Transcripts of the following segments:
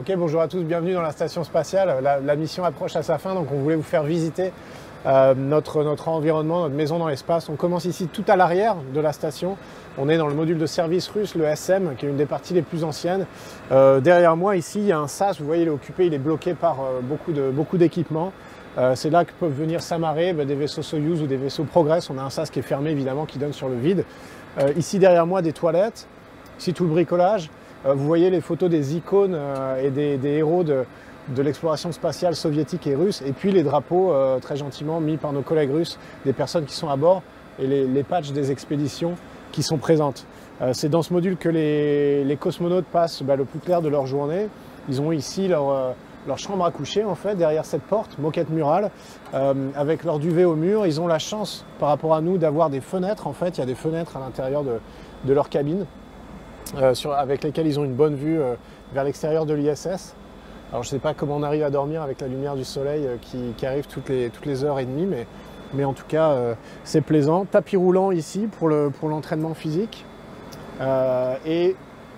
Ok, bonjour à tous, bienvenue dans la station spatiale. La mission approche à sa fin, donc on voulait vous faire visiter notre environnement, notre maison dans l'espace. On commence ici tout à l'arrière de la station. On est dans le module de service russe, le SM, qui est une des parties les plus anciennes. Derrière moi, ici, il y a un sas. Vous voyez, il est occupé, il est bloqué par beaucoup d'équipements. C'est là que peuvent venir s'amarrer des vaisseaux Soyuz ou des vaisseaux Progress. On a un sas qui est fermé, évidemment, qui donne sur le vide. Ici, derrière moi, des toilettes. Ici, tout le bricolage. Vous voyez les photos des icônes et des héros de l'exploration spatiale soviétique et russe, et puis les drapeaux très gentiment mis par nos collègues russes, des personnes qui sont à bord, et les patchs des expéditions qui sont présentes. C'est dans ce module que les cosmonautes passent le plus clair de leur journée. Ils ont ici leur chambre à coucher, en fait, derrière cette porte, moquette murale, avec leur duvet au mur. Ils ont la chance, par rapport à nous, d'avoir des fenêtres. En fait, il y a des fenêtres à l'intérieur de leur cabine, avec lesquelles ils ont une bonne vue vers l'extérieur de l'ISS. Alors je ne sais pas comment on arrive à dormir avec la lumière du soleil qui arrive toutes les heures et demie, mais en tout cas c'est plaisant. Tapis roulant ici pour l'entraînement physique, et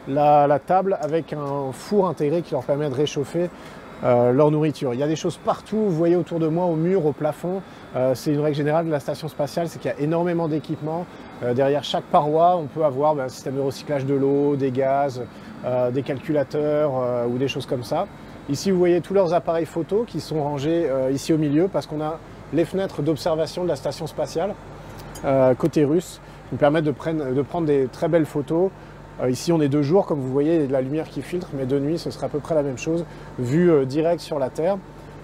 la table avec un four intégré qui leur permet de réchauffer leur nourriture. Il y a des choses partout, vous voyez autour de moi, au mur, au plafond. C'est une règle générale de la station spatiale, c'est qu'il y a énormément d'équipements. Derrière chaque paroi, on peut avoir un système de recyclage de l'eau, des gaz, des calculateurs ou des choses comme ça. Ici, vous voyez tous leurs appareils photo qui sont rangés ici au milieu parce qu'on a les fenêtres d'observation de la station spatiale côté russe qui nous permettent de prendre des très belles photos. Ici, on est de jour, comme vous voyez, il y a de la lumière qui filtre, mais de nuit, ce sera à peu près la même chose, vue directe sur la Terre.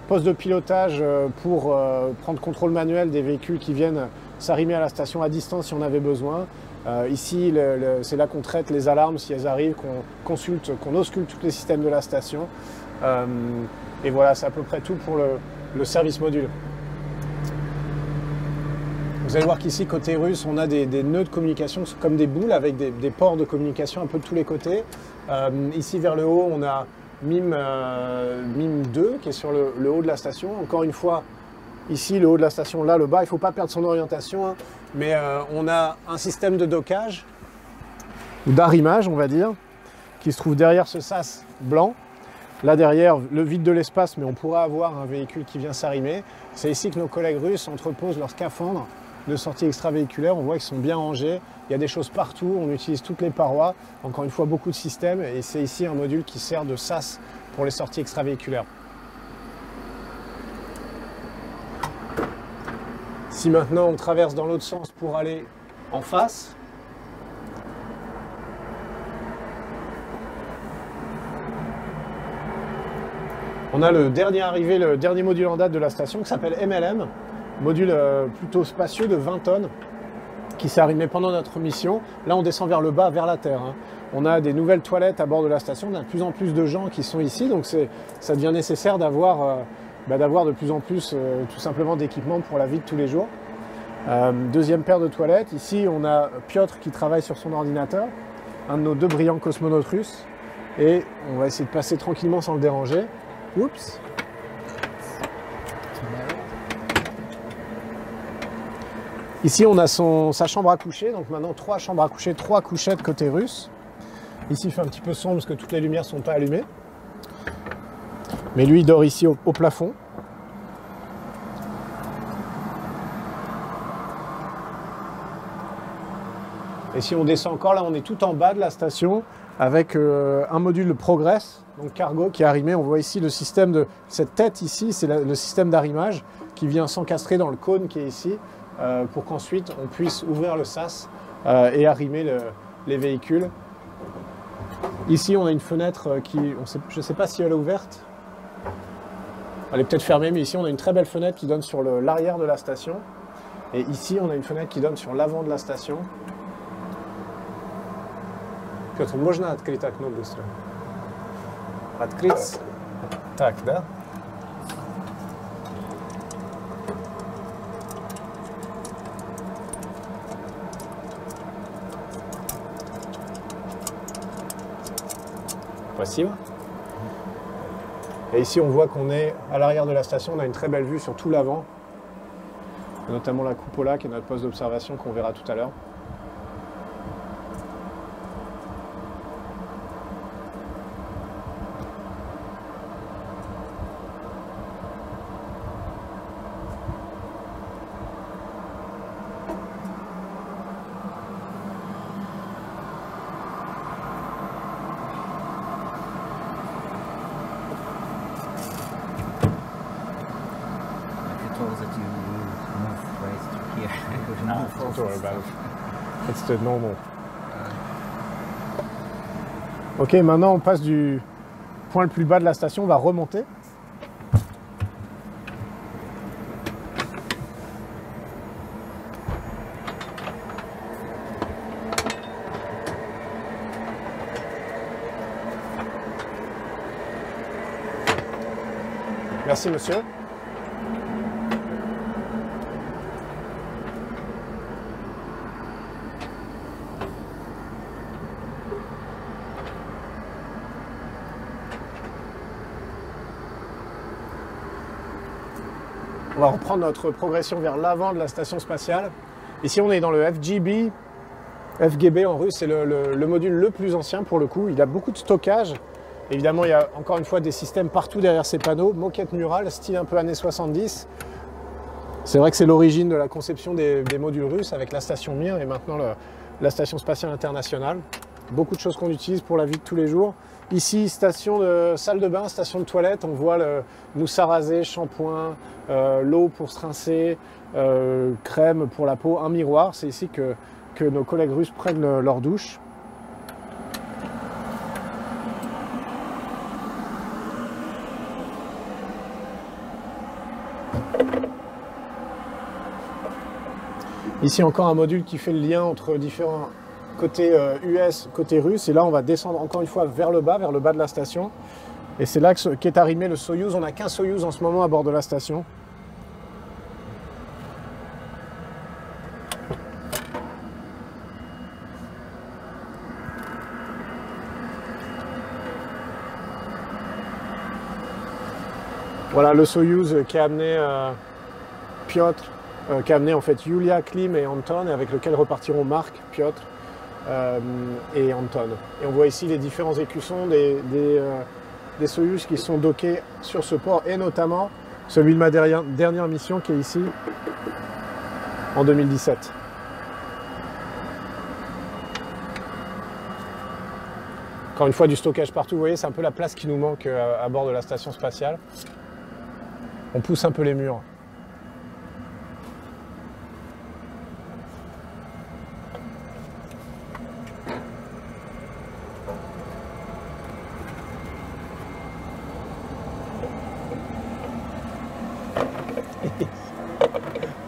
Poste de pilotage pour prendre contrôle manuel des véhicules qui viennent s'arrimer à la station à distance si on avait besoin. Ici, c'est là qu'on traite les alarmes si elles arrivent, qu'on ausculte tous les systèmes de la station. Et voilà, c'est à peu près tout pour le service module. Vous allez voir qu'ici, côté russe, on a des nœuds de communication comme des boules avec des ports de communication un peu de tous les côtés. Ici, vers le haut, on a MIM 2 qui est sur le haut de la station. Encore une fois, ici, le haut de la station, là, le bas, il ne faut pas perdre son orientation, hein, mais on a un système de dockage, ou d'arrimage, on va dire, qui se trouve derrière ce sas blanc. Là derrière, le vide de l'espace, mais on pourra avoir un véhicule qui vient s'arrimer. C'est ici que nos collègues russes entreposent leurs scaphandres de sortie extravéhiculaire. On voit qu'ils sont bien rangés. Il y a des choses partout, on utilise toutes les parois. Encore une fois, beaucoup de systèmes. Et c'est ici un module qui sert de sas pour les sorties extravéhiculaires. Si maintenant on traverse dans l'autre sens pour aller en face, on a le dernier arrivé, le dernier module en date de la station qui s'appelle MLM, module plutôt spacieux de 20 tonnes qui s'est arrimé pendant notre mission. Là, on descend vers le bas, vers la Terre. On a des nouvelles toilettes à bord de la station, on a de plus en plus de gens qui sont ici, donc ça devient nécessaire d'avoir de plus en plus tout simplement d'équipements pour la vie de tous les jours. Deuxième paire de toilettes. Ici, on a Piotr qui travaille sur son ordinateur, un de nos deux brillants cosmonautes russes, et on va essayer de passer tranquillement sans le déranger. Oups. Ici, on a sa chambre à coucher, donc maintenant 3 chambres à coucher, 3 couchettes côté russe. Ici, il fait un petit peu sombre parce que toutes les lumières ne sont pas allumées. Mais lui, il dort ici au plafond. Et si on descend encore, là, on est tout en bas de la station avec un module de Progress, donc cargo, qui est arrimé. On voit ici le système de cette tête ici, c'est le système d'arrimage qui vient s'encastrer dans le cône qui est ici pour qu'ensuite on puisse ouvrir le sas et arrimer les véhicules. Ici, on a une fenêtre je ne sais pas si elle est ouverte. Elle est peut-être fermée, mais ici, on a une très belle fenêtre qui donne sur l'arrière de la station. Et ici, on a une fenêtre qui donne sur l'avant de la station. Петр, можно открыть окно быстро? Открыть. Так, да? Спасибо. Et ici, on voit qu'on est à l'arrière de la station. On a une très belle vue sur tout l'avant, notamment la cupola qui est notre poste d'observation qu'on verra tout à l'heure. suppose that you move waste to here. Because now it's Don't also worry about stuff. it. It's the normal. Ok, maintenant on passe du point le plus bas de la station, on va remonter. Merci monsieur. On va reprendre notre progression vers l'avant de la station spatiale. Ici, on est dans le FGB. FGB en russe, c'est le module le plus ancien pour le coup. Il a beaucoup de stockage. Évidemment, il y a encore une fois des systèmes partout derrière ces panneaux. Moquette murale, style un peu années 70. C'est vrai que c'est l'origine de la conception des modules russes avec la station Mir et maintenant la station spatiale internationale. Beaucoup de choses qu'on utilise pour la vie de tous les jours. Ici, station de salle de bain, station de toilette, on voit le mousse à raser, shampoing, l'eau pour se rincer, crème pour la peau, un miroir. C'est ici que nos collègues russes prennent leur douche. Ici encore un module qui fait le lien entre différents côté US, côté russe, et là on va descendre encore une fois vers le bas de la station. Et c'est là qu'est arrimé le Soyouz. On n'a qu'un Soyouz en ce moment à bord de la station. Voilà le Soyouz qui a amené Piotr, qui a amené en fait Yulia, Klim et Anton, et avec lequel repartiront Marc, Piotr et Anton. Et on voit ici les différents écussons des Soyouz qui sont dockés sur ce port, et notamment celui de ma dernière mission qui est ici en 2017. Encore une fois du stockage partout, vous voyez, c'est un peu la place qui nous manque à bord de la station spatiale. On pousse un peu les murs.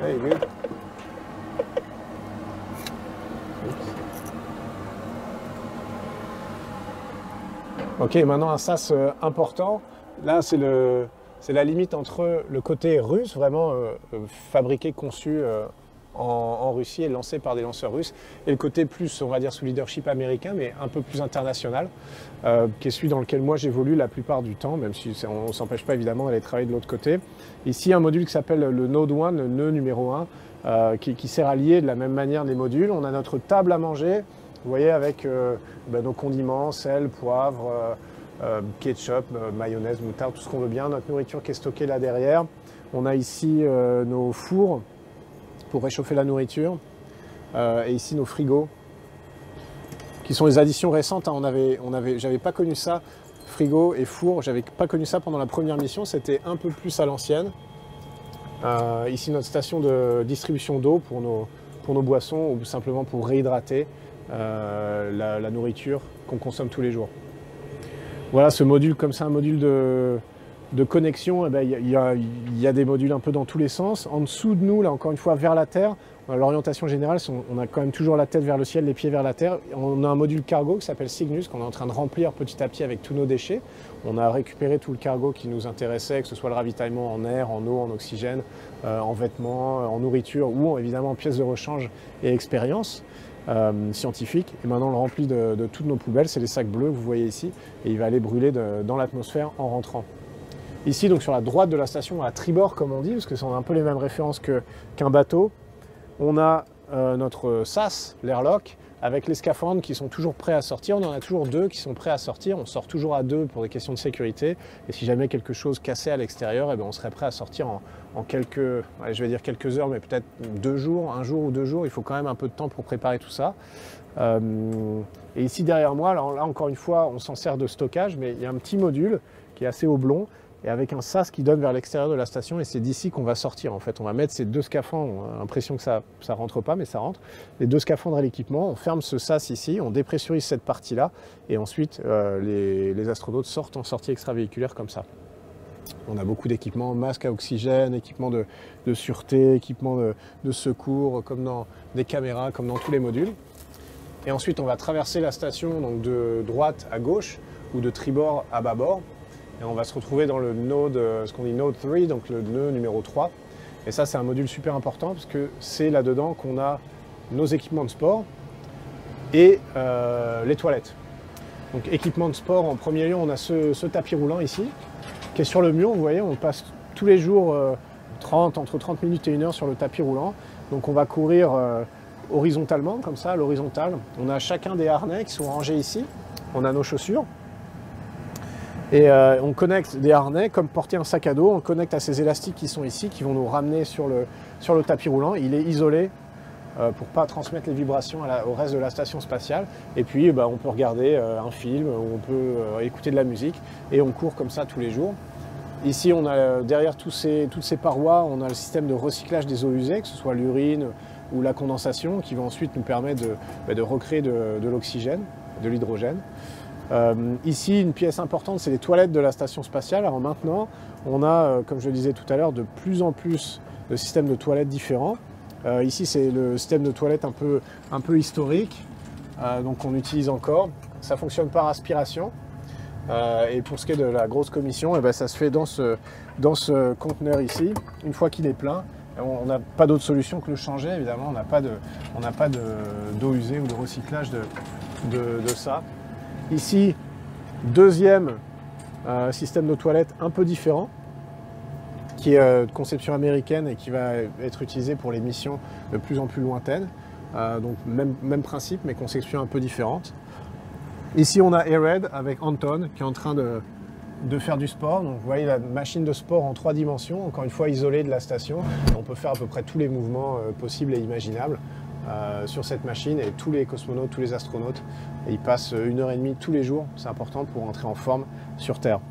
Hey, good. Ok, maintenant un sas important. Là, c'est la limite entre le côté russe, vraiment fabriqué, conçu en Russie et lancé par des lanceurs russes, et le côté plus, on va dire, sous leadership américain, mais un peu plus international, qui est celui dans lequel moi j'évolue la plupart du temps, même si on ne s'empêche pas évidemment d'aller travailler de l'autre côté. Ici, un module qui s'appelle le Node 1, le nœud numéro 1, qui sert à lier de la même manière les modules. On a notre table à manger, vous voyez, avec nos condiments, sel, poivre, ketchup, mayonnaise, moutarde, tout ce qu'on veut bien, notre nourriture qui est stockée là derrière. On a ici nos fours pour réchauffer la nourriture, et ici nos frigos, qui sont des additions récentes. Hein. J'avais pas connu ça, frigo et four, j'avais pas connu ça pendant la première mission, c'était un peu plus à l'ancienne. Ici notre station de distribution d'eau pour nos boissons, ou simplement pour réhydrater la nourriture qu'on consomme tous les jours. Voilà, ce module comme ça, un module de connexion, il y a des modules un peu dans tous les sens. En dessous de nous, là encore une fois, vers la Terre, l'orientation générale, on a quand même toujours la tête vers le ciel, les pieds vers la Terre. On a un module cargo qui s'appelle Cygnus, qu'on est en train de remplir petit à petit avec tous nos déchets. On a récupéré tout le cargo qui nous intéressait, que ce soit le ravitaillement en air, en eau, en oxygène, en vêtements, en nourriture, ou évidemment en pièces de rechange et expérience scientifique. Et maintenant on le remplit de toutes nos poubelles, c'est les sacs bleus que vous voyez ici, et il va aller brûler dans l'atmosphère en rentrant. Ici, donc sur la droite de la station, à tribord comme on dit, parce que c'est un peu les mêmes références qu'un bateau, on a notre SAS, l'airlock, avec les scaphandres qui sont toujours prêts à sortir. On en a toujours deux qui sont prêts à sortir. On sort toujours à deux pour des questions de sécurité. Et si jamais quelque chose cassait à l'extérieur, on serait prêt à sortir en quelques, je vais dire quelques heures, mais peut-être 2 jours, 1 jour ou 2 jours. Il faut quand même un peu de temps pour préparer tout ça. Et ici derrière moi, alors là encore une fois, on s'en sert de stockage, mais il y a un petit module qui est assez oblong, et avec un sas qui donne vers l'extérieur de la station, et c'est d'ici qu'on va sortir en fait. On va mettre ces deux scaphandres, on a l'impression que ça rentre pas, mais ça rentre. Les deux scaphandres à l'équipement, on ferme ce sas ici, on dépressurise cette partie-là, et ensuite les astronautes sortent en sortie extravéhiculaire comme ça. On a beaucoup d'équipements, masques à oxygène, équipements de sûreté, équipements de secours, comme dans des caméras, comme dans tous les modules. Et ensuite, on va traverser la station donc de droite à gauche, ou de tribord à bâbord. Et on va se retrouver dans le node, ce qu'on dit node 3, donc le nœud numéro 3. Et ça, c'est un module super important parce que c'est là-dedans qu'on a nos équipements de sport et les toilettes. Donc équipement de sport, en premier lieu, on a ce tapis roulant ici, qui est sur le mur. Vous voyez, on passe tous les jours entre 30 minutes et 1 heure sur le tapis roulant. Donc on va courir horizontalement, comme ça, à l'horizontale. On a chacun des harnais qui sont rangés ici. On a nos chaussures. Et on connecte des harnais, comme porter un sac à dos, on connecte à ces élastiques qui sont ici, qui vont nous ramener sur le tapis roulant. Il est isolé pour ne pas transmettre les vibrations au reste de la station spatiale. Et puis on peut regarder un film, ou on peut écouter de la musique, et on court comme ça tous les jours. Ici, on a derrière toutes ces parois, on a le système de recyclage des eaux usées, que ce soit l'urine ou la condensation, qui va ensuite nous permettre de recréer de l'oxygène, de l'hydrogène. Ici, une pièce importante, c'est les toilettes de la station spatiale. Alors maintenant, on a, comme je le disais tout à l'heure, de plus en plus de systèmes de toilettes différents. Ici, c'est le système de toilettes un peu historique, donc on utilise encore. Ça fonctionne par aspiration. Et pour ce qui est de la grosse commission, ça se fait dans ce conteneur ici. Une fois qu'il est plein, on n'a pas d'autre solution que le changer, évidemment. On n'a pas d'eau usée ou de recyclage de ça. Ici, deuxième système de toilette un peu différent, qui est de conception américaine et qui va être utilisé pour les missions de plus en plus lointaines. Donc même principe, mais conception un peu différente. Ici, on a Airhead avec Anton qui est en train de faire du sport. Donc, vous voyez la machine de sport en 3 dimensions, encore une fois isolée de la station. On peut faire à peu près tous les mouvements possibles et imaginables sur cette machine, et tous les cosmonautes, tous les astronautes, ils passent 1h30 tous les jours. C'est important pour entrer en forme sur Terre.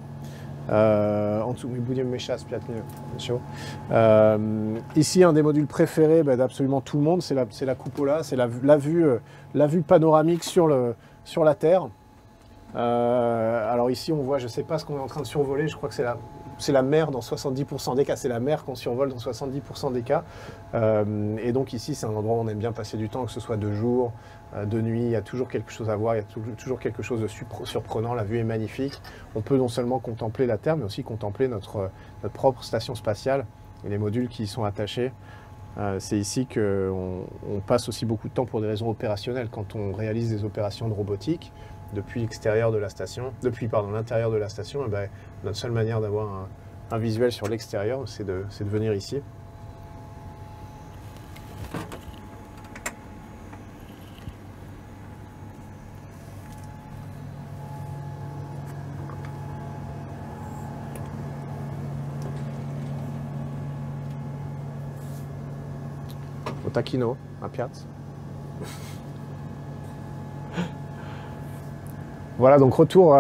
Ici, un des modules préférés d'absolument tout le monde, c'est la cupola, c'est la vue panoramique sur la Terre. Alors ici, on voit, je ne sais pas ce qu'on est en train de survoler, je crois que c'est la mer dans 70% des cas, c'est la mer qu'on survole dans 70% des cas. Et donc ici, c'est un endroit où on aime bien passer du temps, que ce soit de jour, de nuit, il y a toujours quelque chose à voir, il y a toujours quelque chose de surprenant, la vue est magnifique. On peut non seulement contempler la Terre, mais aussi contempler notre propre station spatiale et les modules qui y sont attachés. C'est ici qu'on passe aussi beaucoup de temps pour des raisons opérationnelles, quand on réalise des opérations de robotique depuis l'intérieur de la station, notre seule manière d'avoir un visuel sur l'extérieur, c'est de venir ici. Au taquino, à Piazza. Voilà, donc retour,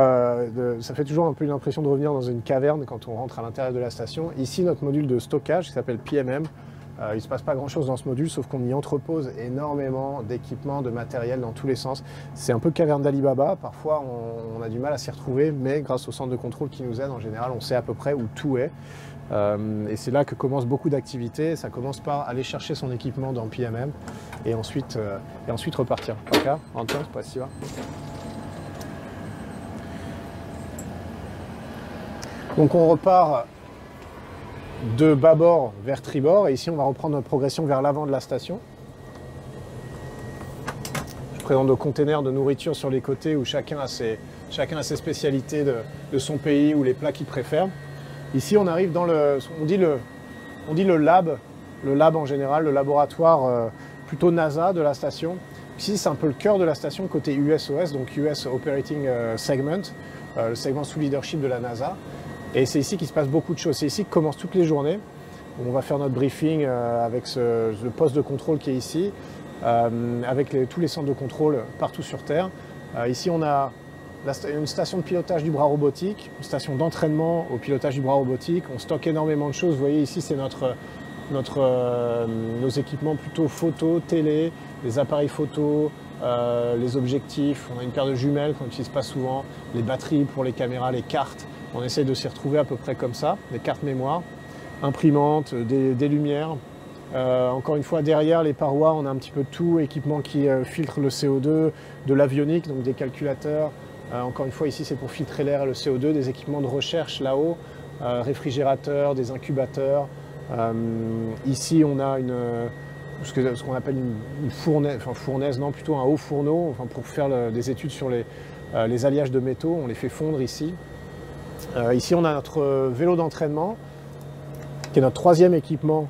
ça fait toujours un peu l'impression de revenir dans une caverne quand on rentre à l'intérieur de la station. Ici, notre module de stockage qui s'appelle PMM. Il ne se passe pas grand-chose dans ce module, sauf qu'on y entrepose énormément d'équipements, de matériel dans tous les sens. C'est un peu caverne d'Ali Baba. Parfois, on a du mal à s'y retrouver, mais grâce au centre de contrôle qui nous aide, en général, on sait à peu près où tout est. Et c'est là que commencent beaucoup d'activités. Ça commence par aller chercher son équipement dans PMM et ensuite repartir. Ok, Antoine, c'est pas si va. Donc on repart de bâbord vers tribord, et ici on va reprendre notre progression vers l'avant de la station. Je présente nos containers de nourriture sur les côtés où chacun a ses spécialités de son pays ou les plats qu'il préfère. Ici on arrive dans on dit le lab en général, le laboratoire plutôt NASA de la station. Ici c'est un peu le cœur de la station côté USOS, donc US Operating Segment, le segment sous leadership de la NASA. Et c'est ici qu'il se passe beaucoup de choses. C'est ici que commencent toutes les journées. On va faire notre briefing avec le poste de contrôle qui est ici, avec tous les centres de contrôle partout sur Terre. Ici, on a une station de pilotage du bras robotique, une station d'entraînement au pilotage du bras robotique. On stocke énormément de choses. Vous voyez ici, c'est nos équipements plutôt photo, télé, les appareils photo, les objectifs. On a une paire de jumelles qu'on n'utilise pas souvent, les batteries pour les caméras, les cartes. On essaye de s'y retrouver à peu près comme ça, des cartes mémoire, imprimantes, des lumières. Encore une fois, derrière les parois, on a un petit peu tout, équipement qui filtre le CO2, de l'avionique, donc des calculateurs. Encore une fois, ici, c'est pour filtrer l'air et le CO2, des équipements de recherche là-haut, réfrigérateurs, des incubateurs. Ici, on a ce qu'on appelle une fournaise, enfin fournaise, non, plutôt un haut fourneau, enfin, pour faire des études sur les alliages de métaux. On les fait fondre ici. Ici, on a notre vélo d'entraînement, qui est notre troisième équipement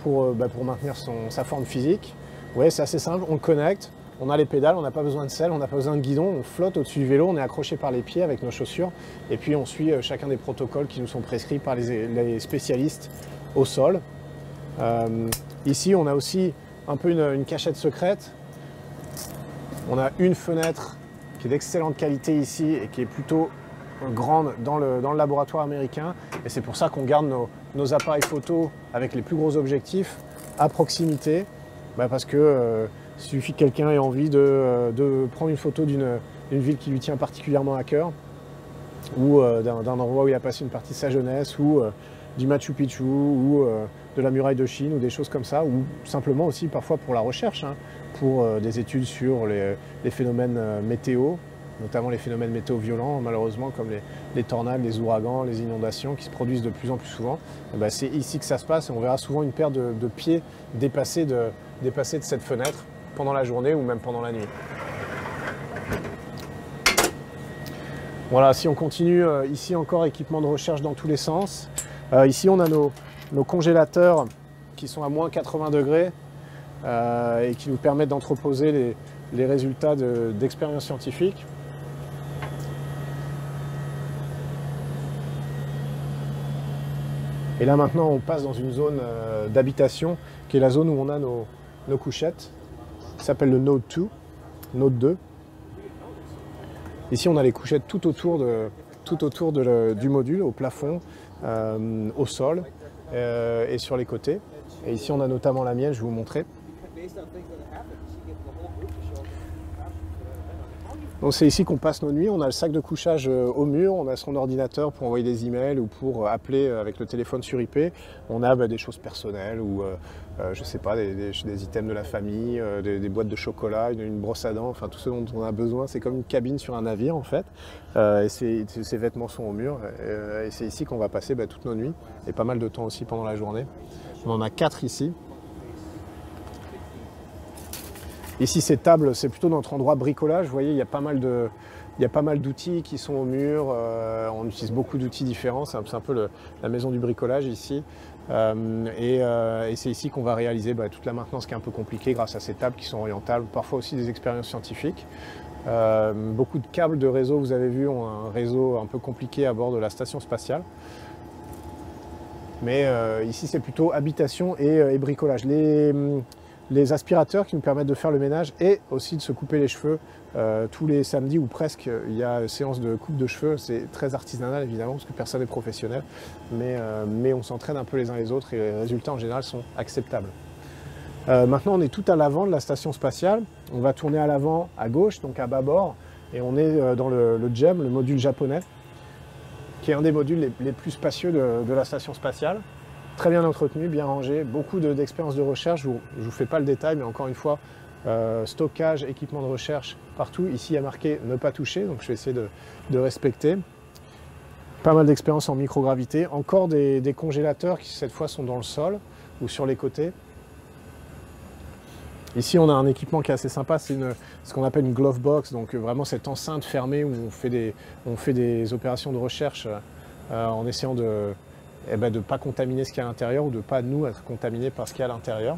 pour maintenir sa forme physique. Vous voyez, c'est assez simple, on le connecte, on a les pédales, on n'a pas besoin de selle, on n'a pas besoin de guidon, on flotte au-dessus du vélo, on est accroché par les pieds avec nos chaussures, et puis on suit chacun des protocoles qui nous sont prescrits par les spécialistes au sol. Ici, on a aussi un peu une cachette secrète. On a une fenêtre qui est d'excellente qualité ici et qui est plutôt grande dans le laboratoire américain, et c'est pour ça qu'on garde nos appareils photo avec les plus gros objectifs à proximité, parce que il suffit que quelqu'un ait envie de prendre une photo d'une ville qui lui tient particulièrement à cœur, ou d'un endroit où il a passé une partie de sa jeunesse, ou du Machu Picchu, ou de la muraille de Chine, ou des choses comme ça, ou simplement aussi parfois pour la recherche, pour des études sur les phénomènes météo, notamment les phénomènes météo violents, malheureusement, comme les tornades, les ouragans, les inondations qui se produisent de plus en plus souvent. C'est ici que ça se passe, et on verra souvent une paire de pieds dépasser de cette fenêtre pendant la journée ou même pendant la nuit. Voilà, si on continue, ici encore équipement de recherche dans tous les sens. Ici on a nos congélateurs qui sont à moins 80 degrés et qui nous permettent d'entreposer les résultats d'expériences scientifiques. Et là maintenant on passe dans une zone d'habitation qui est la zone où on a nos couchettes, qui s'appelle le Node 2. Ici on a les couchettes tout autour du module, au plafond, au sol et sur les côtés. Et ici on a notamment la mienne, je vais vous montrer. Donc c'est ici qu'on passe nos nuits, on a le sac de couchage au mur, on a son ordinateur pour envoyer des emails ou pour appeler avec le téléphone sur IP. On a des choses personnelles ou je sais pas, des items de la famille, des boîtes de chocolat, une brosse à dents, enfin tout ce dont on a besoin. C'est comme une cabine sur un navire en fait. Et ces vêtements sont au mur et c'est ici qu'on va passer toutes nos nuits et pas mal de temps aussi pendant la journée. On en a 4 ici. Ici, ces tables, c'est plutôt notre endroit bricolage. Vous voyez, il y a pas mal d'outils qui sont au mur. On utilise beaucoup d'outils différents. C'est un peu la maison du bricolage ici. Et c'est ici qu'on va réaliser toute la maintenance qui est un peu compliquée grâce à ces tables qui sont orientables. Parfois aussi des expériences scientifiques. Beaucoup de câbles de réseau, vous avez vu, ont un réseau un peu compliqué à bord de la station spatiale. Mais ici, c'est plutôt habitation et bricolage. Les aspirateurs qui nous permettent de faire le ménage et aussi de se couper les cheveux tous les samedis ou presque. Il y a une séance de coupe de cheveux, c'est très artisanal évidemment parce que personne n'est professionnel, mais on s'entraîne un peu les uns les autres et les résultats en général sont acceptables. Maintenant on est tout à l'avant de la station spatiale, on va tourner à l'avant à gauche, donc à bâbord, et on est dans le GEM, le module japonais, qui est un des modules les plus spacieux de la station spatiale. Très bien entretenu, bien rangé, beaucoup d'expériences de recherche, je ne vous fais pas le détail, mais encore une fois, stockage, équipement de recherche partout. Ici, il y a marqué « ne pas toucher », donc je vais essayer de respecter. Pas mal d'expériences en microgravité, encore des congélateurs qui cette fois sont dans le sol ou sur les côtés. Ici, on a un équipement qui est assez sympa, c'est ce qu'on appelle une glove box, donc vraiment cette enceinte fermée où on fait des opérations de recherche en essayant de ne pas contaminer ce qu'il y a à l'intérieur ou de ne pas nous être contaminés par ce qu'il y a à l'intérieur.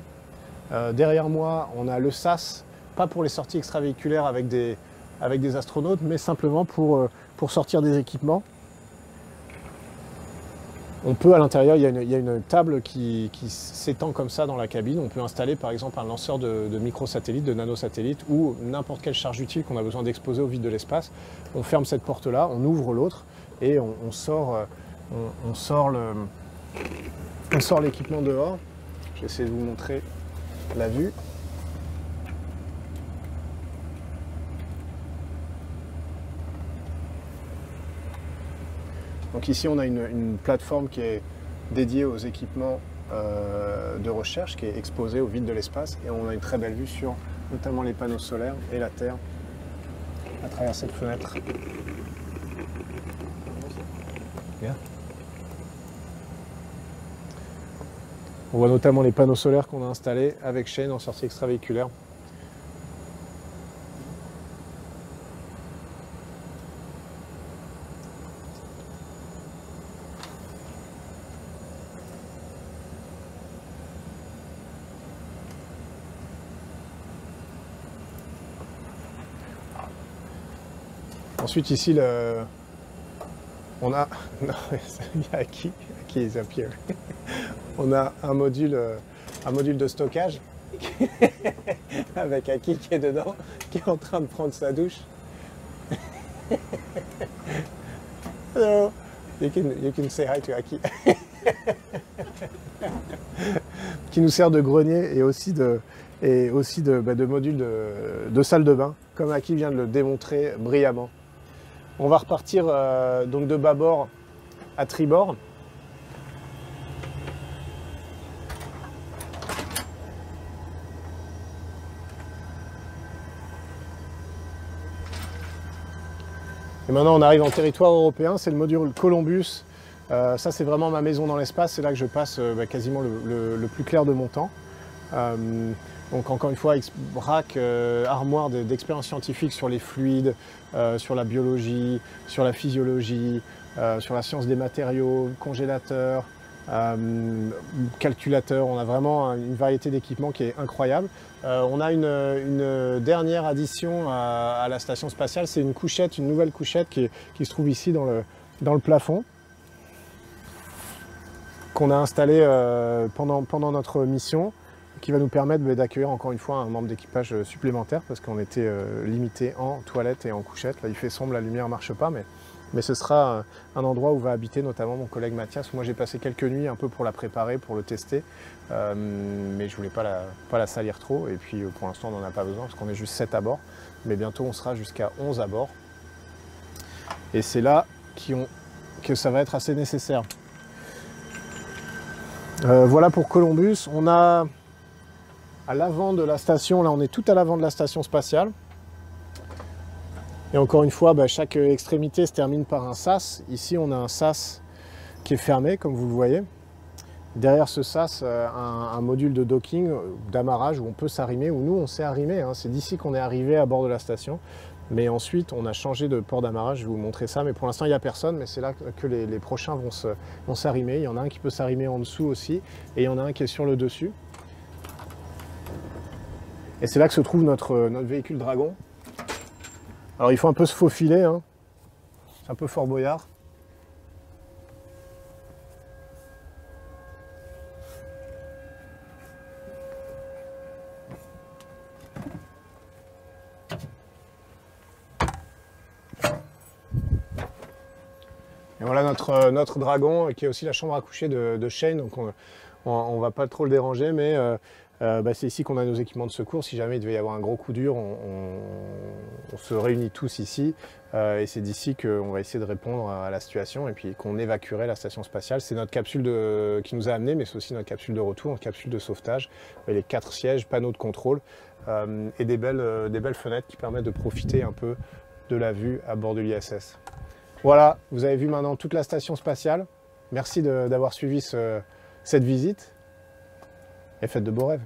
Derrière moi, on a le SAS, pas pour les sorties extravéhiculaires avec des astronautes, mais simplement pour sortir des équipements. On peut à l'intérieur, il y a une table qui s'étend comme ça dans la cabine. On peut installer par exemple un lanceur de microsatellites, de nanosatellites ou n'importe quelle charge utile qu'on a besoin d'exposer au vide de l'espace. On ferme cette porte-là, on ouvre l'autre et on sort l'équipement dehors. Je vais essayer de vous montrer la vue. Donc ici, on a une plateforme qui est dédiée aux équipements de recherche, qui est exposée au vide de l'espace. Et on a une très belle vue sur notamment les panneaux solaires et la Terre à travers cette fenêtre. Bien. On voit notamment les panneaux solaires qu'on a installés avec Shane en sortie extravéhiculaire. Ensuite ici, on a... Non, il y a Aki is up here. On a un module de stockage avec Aki qui est dedans, qui est en train de prendre sa douche. Hello, you can say hi to Aki. Qui nous sert de grenier et aussi de module de salle de bain, comme Aki vient de le démontrer brillamment. On va repartir donc de bâbord à tribord. Et maintenant on arrive en territoire européen, c'est le module Columbus. Ça c'est vraiment ma maison dans l'espace, c'est là que je passe quasiment le plus clair de mon temps. Donc encore une fois, rack, armoire d'expériences scientifiques sur les fluides, sur la biologie, sur la physiologie, sur la science des matériaux, congélateur, calculateur. On a vraiment une variété d'équipements qui est incroyable. On a une dernière addition à la station spatiale, c'est une couchette, une nouvelle couchette qui se trouve ici dans le plafond, qu'on a installée pendant notre mission, qui va nous permettre d'accueillir encore une fois un membre d'équipage supplémentaire parce qu'on était limité en toilette et en couchette. Là il fait sombre, la lumière ne marche pas, mais ce sera un endroit où va habiter notamment mon collègue Mathias. Moi j'ai passé quelques nuits un peu pour la préparer, pour le tester, mais je voulais pas la salir trop et puis pour l'instant on n'en a pas besoin parce qu'on est juste 7 à bord, mais bientôt on sera jusqu'à 11 à bord et c'est là que ça va être assez nécessaire. Voilà pour Columbus. On a à l'avant de la station, là on est tout à l'avant de la station spatiale. Et encore une fois, chaque extrémité se termine par un sas. Ici on a un sas qui est fermé, comme vous le voyez. Derrière ce sas, un module de docking, d'amarrage où on peut s'arrimer, où nous on s'est arrimé. Hein. C'est d'ici qu'on est arrivé à bord de la station. Mais ensuite on a changé de port d'amarrage, je vais vous montrer ça. Mais pour l'instant il n'y a personne, mais c'est là que les prochains vont s'arrimer. Il y en a un qui peut s'arrimer en dessous aussi, et il y en a un qui est sur le dessus. Et c'est là que se trouve notre véhicule Dragon. Alors il faut un peu se faufiler, hein. C'est un peu Fort Boyard. Et voilà notre Dragon qui est aussi la chambre à coucher de Shane, donc on va pas trop le déranger, mais c'est ici qu'on a nos équipements de secours. Si jamais il devait y avoir un gros coup dur, on se réunit tous ici et c'est d'ici qu'on va essayer de répondre à la situation et puis qu'on évacuerait la station spatiale. C'est notre capsule qui nous a amenés, mais c'est aussi notre capsule de retour, notre capsule de sauvetage. Et les 4 sièges, panneaux de contrôle et des belles fenêtres qui permettent de profiter un peu de la vue à bord de l'ISS. Voilà, vous avez vu maintenant toute la station spatiale. Merci d'avoir suivi cette visite et faites de beaux rêves.